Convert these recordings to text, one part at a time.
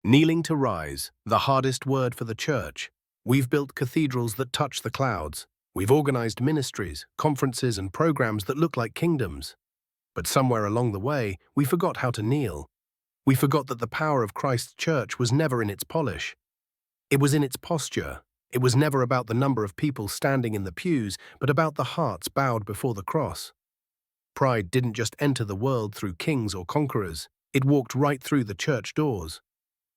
Kneeling to rise, the hardest word for the church. We've built cathedrals that touch the clouds. We've organized ministries, conferences, and programs that look like kingdoms. But somewhere along the way, we forgot how to kneel. We forgot that the power of Christ's church was never in its polish. It was in its posture. It was never about the number of people standing in the pews, but about the hearts bowed before the cross. Pride didn't just enter the world through kings or conquerors. It walked right through the church doors.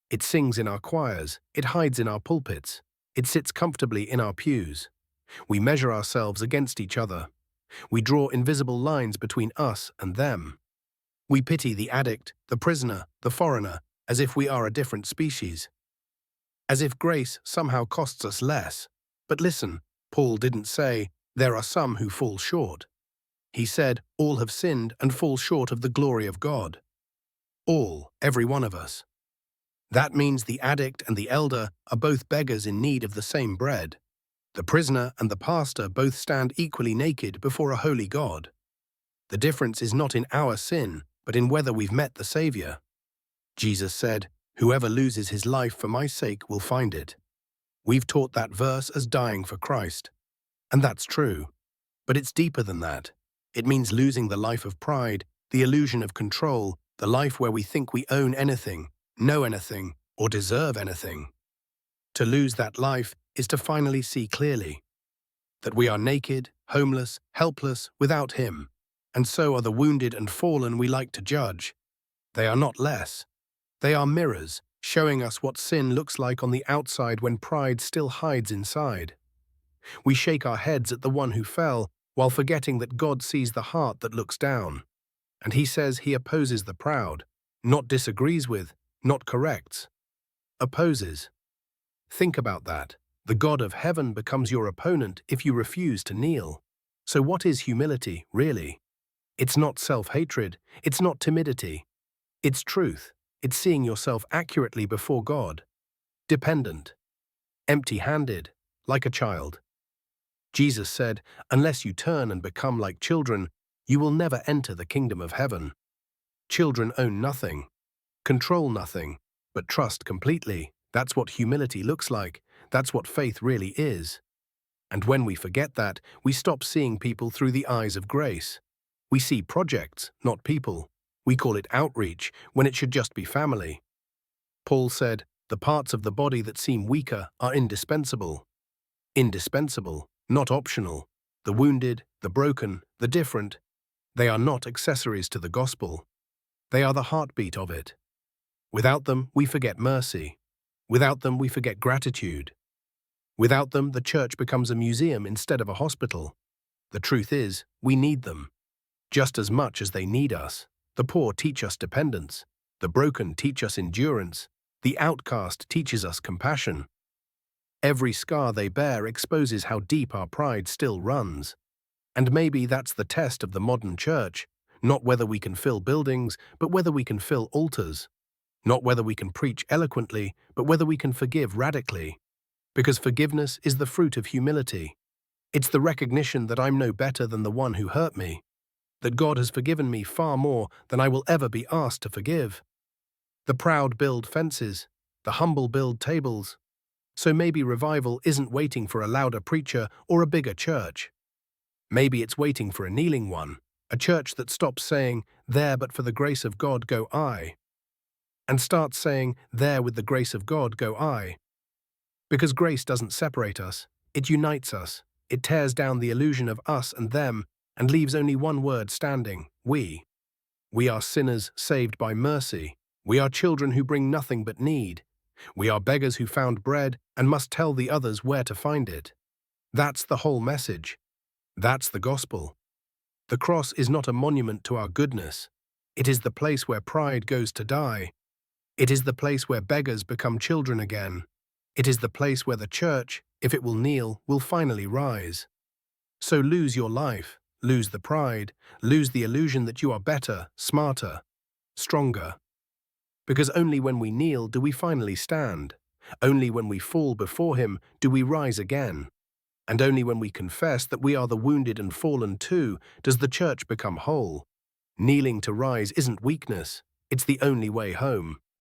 It sings in our choirs, it hides in our pulpits, it sits comfortably in our pews. We measure ourselves against each other. We draw invisible lines between us and them. We pity the addict, the prisoner, the foreigner, as if we are a different species. As if grace somehow costs us less. But listen, Paul didn't say, there are some who fall short. He said, all have sinned and fall short of the glory of God. All, every one of us. That means the addict and the elder are both beggars in need of the same bread. The prisoner and the pastor both stand equally naked before a holy God. The difference is not in our sin, but in whether we've met the Savior. Jesus said, "Whoever loses his life for my sake will find it." We've taught that verse as dying for Christ. And that's true. But it's deeper than that. It means losing the life of pride, the illusion of control, the life where we think we own anything, know anything, or deserve anything. To lose that life is to finally see clearly that we are naked, homeless, helpless, without Him, and so are the wounded and fallen we like to judge. They are not less. They are mirrors, showing us what sin looks like on the outside when pride still hides inside. We shake our heads at the one who fell, while forgetting that God sees the heart that looks down. And He says He opposes the proud, not disagrees with, not corrects. Opposes. Think about that. The God of heaven becomes your opponent if you refuse to kneel. So what is humility, really? It's not self-hatred. It's not timidity. It's truth. It's seeing yourself accurately before God. Dependent. Empty-handed, like a child. Jesus said, unless you turn and become like children, you will never enter the kingdom of heaven. Children own nothing, control nothing, but trust completely. That's what humility looks like. That's what faith really is. And when we forget that, we stop seeing people through the eyes of grace. We see projects, not people. We call it outreach, when it should just be family. Paul said, the parts of the body that seem weaker are indispensable. Indispensable, not optional. The wounded, the broken, the different. They are not accessories to the gospel. They are the heartbeat of it. Without them, we forget mercy. Without them, we forget gratitude. Without them, the church becomes a museum instead of a hospital. The truth is, we need them. Just as much as they need us. The poor teach us dependence. The broken teach us endurance. The outcast teaches us compassion. Every scar they bear exposes how deep our pride still runs. And maybe that's the test of the modern church. Not whether we can fill buildings, but whether we can fill altars. Not whether we can preach eloquently, but whether we can forgive radically. Because forgiveness is the fruit of humility. It's the recognition that I'm no better than the one who hurt me. That God has forgiven me far more than I will ever be asked to forgive. The proud build fences. The humble build tables. So maybe revival isn't waiting for a louder preacher or a bigger church. Maybe it's waiting for a kneeling one. A church that stops saying, there but for the grace of God go I. And starts saying, there with the grace of God go I. Because grace doesn't separate us, it unites us. It tears down the illusion of us and them and leaves only one word standing, we. We are sinners saved by mercy. We are children who bring nothing but need. We are beggars who found bread and must tell the others where to find it. That's the whole message. That's the gospel. The cross is not a monument to our goodness. It is the place where pride goes to die. It is the place where beggars become children again. It is the place where the church, if it will kneel, will finally rise. So lose your life, lose the pride, lose the illusion that you are better, smarter, stronger. Because only when we kneel do we finally stand. Only when we fall before Him do we rise again. And only when we confess that we are the wounded and fallen too does the church become whole. Kneeling to rise isn't weakness, it's the only way home.